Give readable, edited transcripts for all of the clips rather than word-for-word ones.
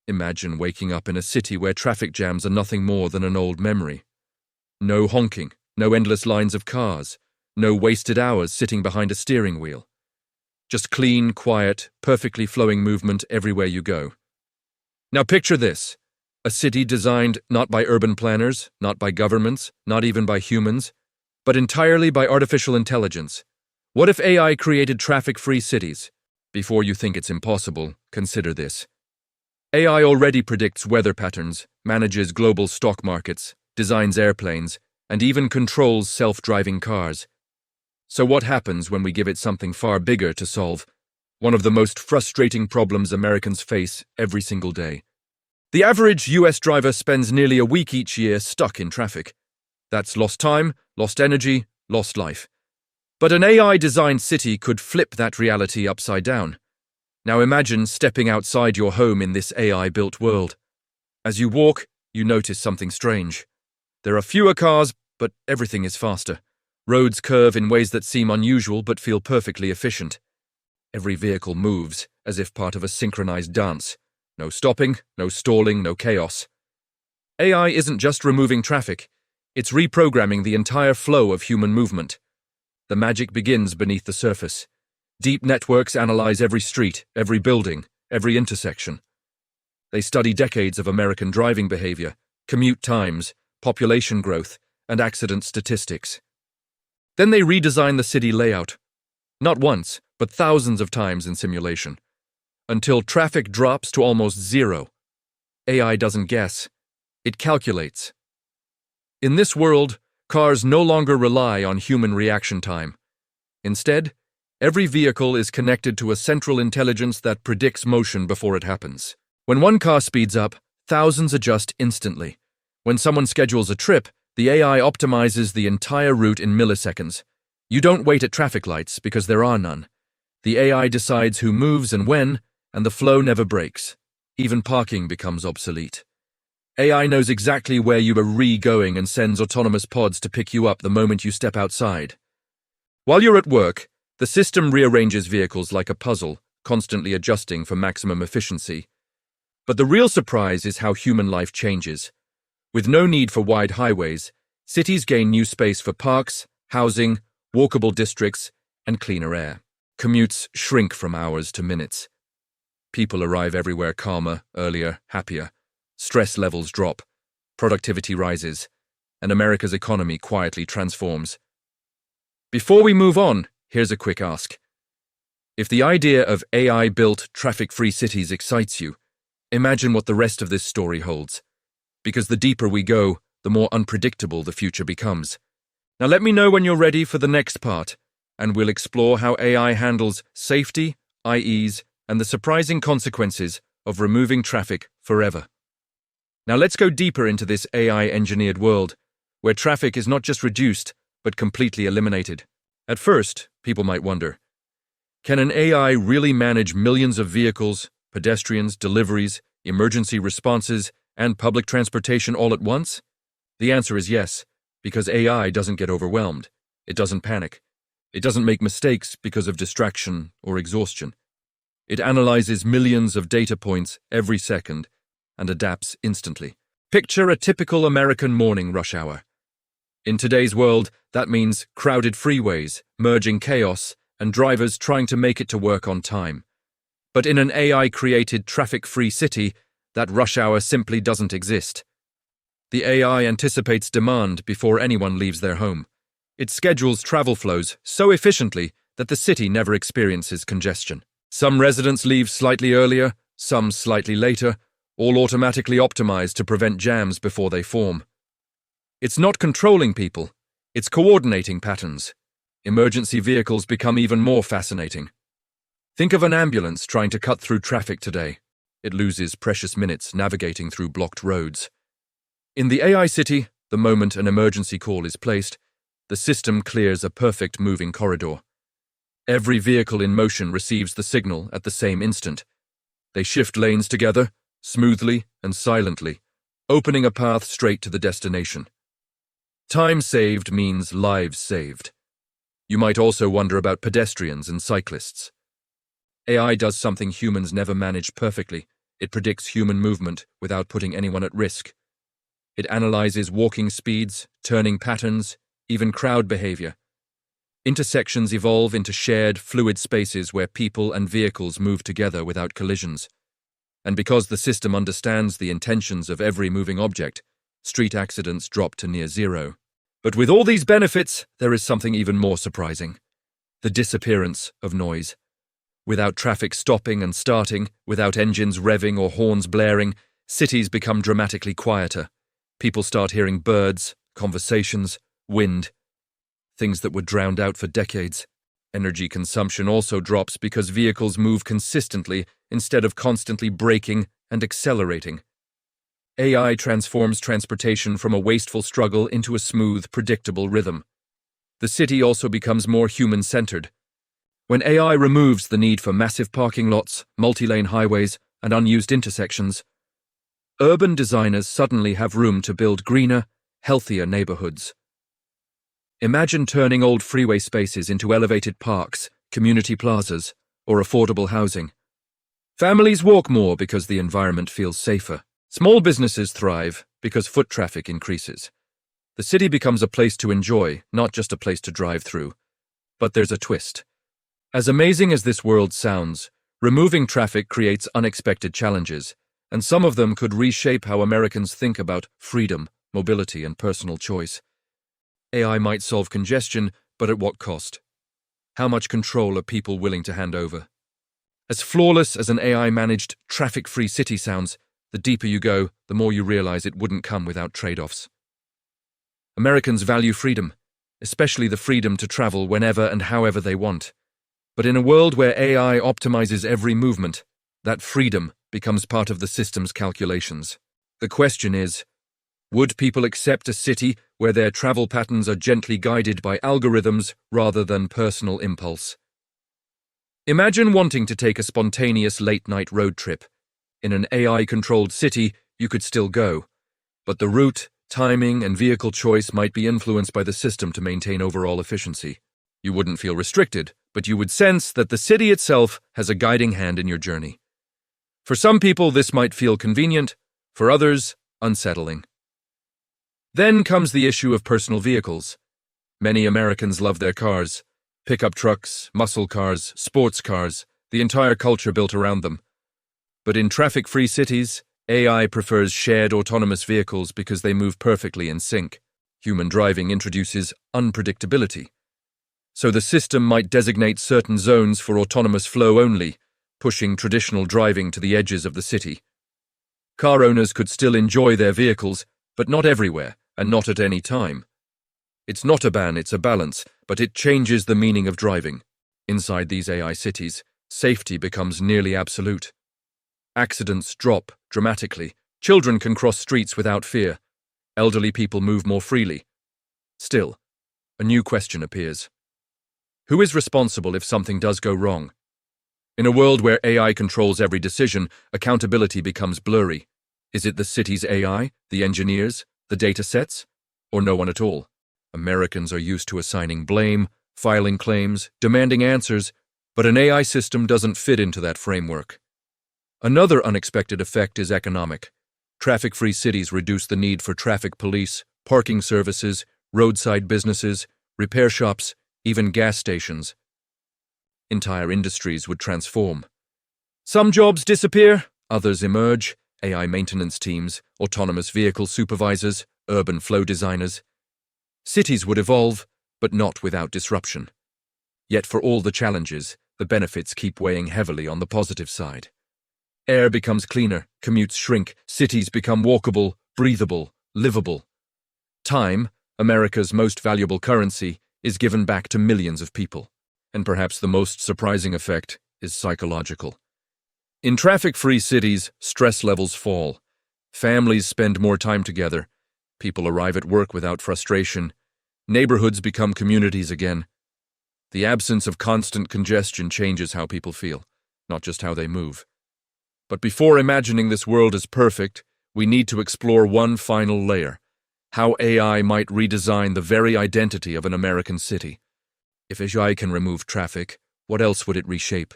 Imagine waking up in a city where traffic jams are nothing more than an old memory. No honking, no endless lines of cars, no wasted hours sitting behind a steering wheel. Just clean, quiet, perfectly flowing movement everywhere you go. Now picture this, a city designed not by urban planners, not by governments, not even by humans, but entirely by artificial intelligence. What if AI created traffic-free cities? Before you think it's impossible, consider this. AI already predicts weather patterns, manages global stock markets, designs airplanes, and even controls self-driving cars. So what happens when we give it something far bigger to solve? One of the most frustrating problems Americans face every single day. The average US driver spends nearly a week each year stuck in traffic. That's lost time, lost energy, lost life. But an AI-designed city could flip that reality upside down. Now imagine stepping outside your home in this AI-built world. As you walk, you notice something strange. There are fewer cars, but everything is faster. Roads curve in ways that seem unusual but feel perfectly efficient. Every vehicle moves, as if part of a synchronized dance. No stopping, no stalling, no chaos. AI isn't just removing traffic, it's reprogramming the entire flow of human movement. The magic begins beneath the surface. Deep networks analyze every street, every building, every intersection. They study decades of American driving behavior, commute times, population growth, and accident statistics. Then they redesign the city layout. Not once, but thousands of times in simulation. Until traffic drops to almost zero. AI doesn't guess. It calculates. In this world, cars no longer rely on human reaction time. Instead, every vehicle is connected to a central intelligence that predicts motion before it happens. When one car speeds up, thousands adjust instantly. When someone schedules a trip, the AI optimizes the entire route in milliseconds. You don't wait at traffic lights because there are none. The AI decides who moves and when, and the flow never breaks. Even parking becomes obsolete. AI knows exactly where you are going and sends autonomous pods to pick you up the moment you step outside. While you're at work, the system rearranges vehicles like a puzzle, constantly adjusting for maximum efficiency. But the real surprise is how human life changes. With no need for wide highways, cities gain new space for parks, housing, walkable districts, and cleaner air. Commutes shrink from hours to minutes. People arrive everywhere calmer, earlier, happier. Stress levels drop, productivity rises, and America's economy quietly transforms. Before we move on, here's a quick ask. If the idea of AI-built, traffic-free cities excites you, imagine what the rest of this story holds. Because the deeper we go, the more unpredictable the future becomes. Now let me know when you're ready for the next part, and we'll explore how AI handles safety, ease, and the surprising consequences of removing traffic forever. Now let's go deeper into this AI-engineered world, where traffic is not just reduced, but completely eliminated. At first, people might wonder, can an AI really manage millions of vehicles, pedestrians, deliveries, emergency responses, and public transportation all at once? The answer is yes, because AI doesn't get overwhelmed. It doesn't panic. It doesn't make mistakes because of distraction or exhaustion. It analyzes millions of data points every second and adapts instantly. Picture a typical American morning rush hour. In today's world, that means crowded freeways, merging chaos, and drivers trying to make it to work on time. But in an AI-created traffic-free city, that rush hour simply doesn't exist. The AI anticipates demand before anyone leaves their home. It schedules travel flows so efficiently that the city never experiences congestion. Some residents leave slightly earlier, some slightly later, all automatically optimized to prevent jams before they form. It's not controlling people, it's coordinating patterns. Emergency vehicles become even more fascinating. Think of an ambulance trying to cut through traffic today. It loses precious minutes navigating through blocked roads. In the AI city, the moment an emergency call is placed, the system clears a perfect moving corridor. Every vehicle in motion receives the signal at the same instant. They shift lanes together, smoothly and silently, opening a path straight to the destination. Time saved means lives saved. You might also wonder about pedestrians and cyclists. AI does something humans never manage perfectly. It predicts human movement without putting anyone at risk. It analyzes walking speeds, turning patterns, even crowd behavior. Intersections evolve into shared, fluid spaces where people and vehicles move together without collisions. And because the system understands the intentions of every moving object, street accidents drop to near zero. But with all these benefits, there is something even more surprising: the disappearance of noise. Without traffic stopping and starting, without engines revving or horns blaring, cities become dramatically quieter. People start hearing birds, conversations, wind, things that were drowned out for decades. Energy consumption also drops because vehicles move consistently instead of constantly braking and accelerating. AI transforms transportation from a wasteful struggle into a smooth, predictable rhythm. The city also becomes more human-centered. When AI removes the need for massive parking lots, multi-lane highways, and unused intersections, urban designers suddenly have room to build greener, healthier neighborhoods. Imagine turning old freeway spaces into elevated parks, community plazas, or affordable housing. Families walk more because the environment feels safer. Small businesses thrive because foot traffic increases. The city becomes a place to enjoy, not just a place to drive through. But there's a twist. As amazing as this world sounds, removing traffic creates unexpected challenges, and some of them could reshape how Americans think about freedom, mobility, and personal choice. AI might solve congestion, but at what cost? How much control are people willing to hand over? As flawless as an AI-managed, traffic-free city sounds, the deeper you go, the more you realize it wouldn't come without trade-offs. Americans value freedom, especially the freedom to travel whenever and however they want. But in a world where AI optimizes every movement, that freedom becomes part of the system's calculations. The question is, would people accept a city where their travel patterns are gently guided by algorithms rather than personal impulse? Imagine wanting to take a spontaneous late-night road trip. In an AI-controlled city, you could still go, but the route, timing, and vehicle choice might be influenced by the system to maintain overall efficiency. You wouldn't feel restricted, but you would sense that the city itself has a guiding hand in your journey. For some people, this might feel convenient, for others, unsettling. Then comes the issue of personal vehicles. Many Americans love their cars: pickup trucks, muscle cars, sports cars, the entire culture built around them. But in traffic-free cities, AI prefers shared autonomous vehicles because they move perfectly in sync. Human driving introduces unpredictability. So the system might designate certain zones for autonomous flow only, pushing traditional driving to the edges of the city. Car owners could still enjoy their vehicles, but not everywhere, and not at any time. It's not a ban, it's a balance, but it changes the meaning of driving. Inside these AI cities, safety becomes nearly absolute. Accidents drop dramatically. Children can cross streets without fear. Elderly people move more freely. Still, a new question appears. Who is responsible if something does go wrong? In a world where AI controls every decision, accountability becomes blurry. Is it the city's AI, the engineers, the data sets, or no one at all? Americans are used to assigning blame, filing claims, demanding answers, but an AI system doesn't fit into that framework. Another unexpected effect is economic. Traffic-free cities reduce the need for traffic police, parking services, roadside businesses, repair shops, even gas stations. Entire industries would transform. Some jobs disappear, others emerge: AI maintenance teams, autonomous vehicle supervisors, urban flow designers. Cities would evolve, but not without disruption. Yet for all the challenges, the benefits keep weighing heavily on the positive side. Air becomes cleaner, commutes shrink, cities become walkable, breathable, livable. Time, America's most valuable currency, is given back to millions of people. And perhaps the most surprising effect is psychological. In traffic-free cities, stress levels fall. Families spend more time together. People arrive at work without frustration. Neighborhoods become communities again. The absence of constant congestion changes how people feel, not just how they move. But before imagining this world as perfect, we need to explore one final layer: how AI might redesign the very identity of an American city. If AI can remove traffic, what else would it reshape?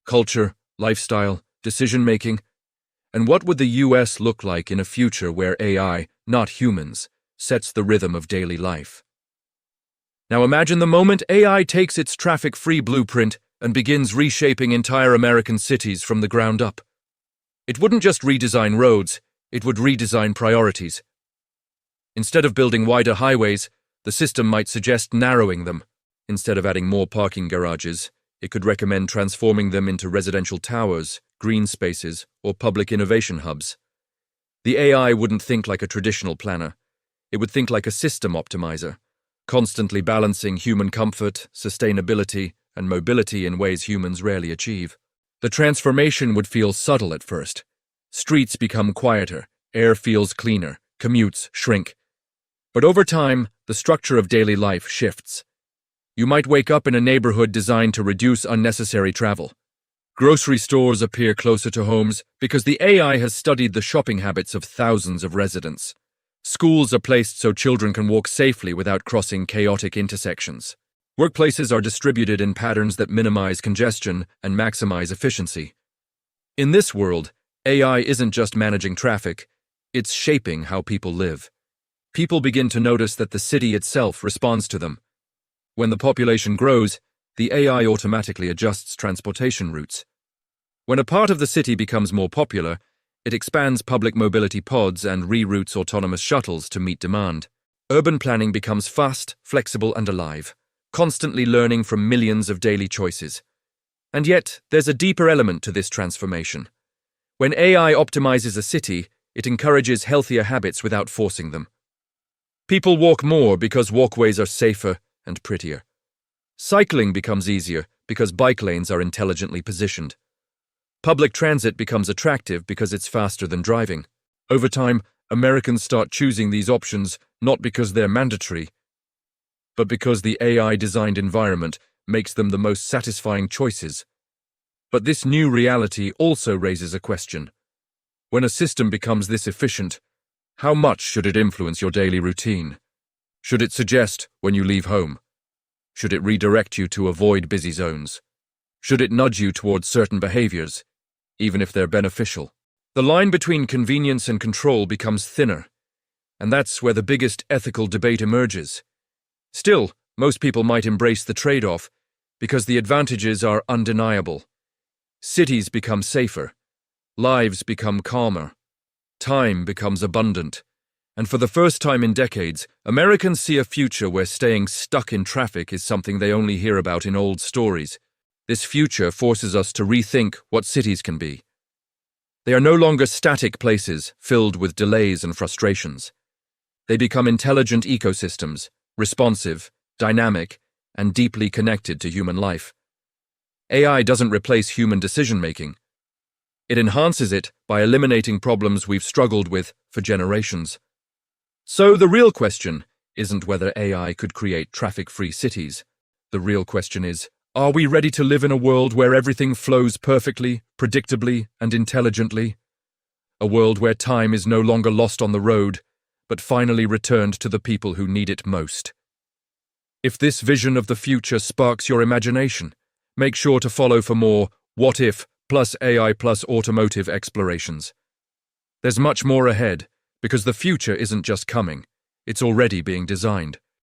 Culture, lifestyle, decision-making? And what would the US look like in a future where AI, not humans, sets the rhythm of daily life? Now imagine the moment AI takes its traffic-free blueprint and begins reshaping entire American cities from the ground up. It wouldn't just redesign roads, it would redesign priorities. Instead of building wider highways, the system might suggest narrowing them. Instead of adding more parking garages, it could recommend transforming them into residential towers, green spaces, or public innovation hubs. The AI wouldn't think like a traditional planner. It would think like a system optimizer, constantly balancing human comfort, sustainability, and mobility in ways humans rarely achieve. The transformation would feel subtle at first. Streets become quieter, air feels cleaner, commutes shrink. But over time, the structure of daily life shifts. You might wake up in a neighborhood designed to reduce unnecessary travel. Grocery stores appear closer to homes because the AI has studied the shopping habits of thousands of residents. Schools are placed so children can walk safely without crossing chaotic intersections. Workplaces are distributed in patterns that minimize congestion and maximize efficiency. In this world, AI isn't just managing traffic, it's shaping how people live. People begin to notice that the city itself responds to them. When the population grows, the AI automatically adjusts transportation routes. When a part of the city becomes more popular, it expands public mobility pods and reroutes autonomous shuttles to meet demand. Urban planning becomes fast, flexible, and alive, constantly learning from millions of daily choices. And yet, there's a deeper element to this transformation. When AI optimizes a city, it encourages healthier habits without forcing them. People walk more because walkways are safer and prettier. Cycling becomes easier because bike lanes are intelligently positioned. Public transit becomes attractive because it's faster than driving. Over time, Americans start choosing these options not because they're mandatory, but because the AI-designed environment makes them the most satisfying choices. But this new reality also raises a question. When a system becomes this efficient, how much should it influence your daily routine? Should it suggest when you leave home? Should it redirect you to avoid busy zones? Should it nudge you towards certain behaviors, even if they're beneficial? The line between convenience and control becomes thinner, and that's where the biggest ethical debate emerges. Still, most people might embrace the trade-off because the advantages are undeniable. Cities become safer, lives become calmer, time becomes abundant, and for the first time in decades, Americans see a future where staying stuck in traffic is something they only hear about in old stories. This future forces us to rethink what cities can be. They are no longer static places filled with delays and frustrations. They become intelligent ecosystems, responsive, dynamic, and deeply connected to human life. AI doesn't replace human decision-making. It enhances it by eliminating problems we've struggled with for generations. So the real question isn't whether AI could create traffic-free cities. The real question is, are we ready to live in a world where everything flows perfectly, predictably, and intelligently? A world where time is no longer lost on the road, but finally returned to the people who need it most. If this vision of the future sparks your imagination, make sure to follow for more What If plus AI plus automotive explorations. There's much more ahead, because the future isn't just coming, it's already being designed.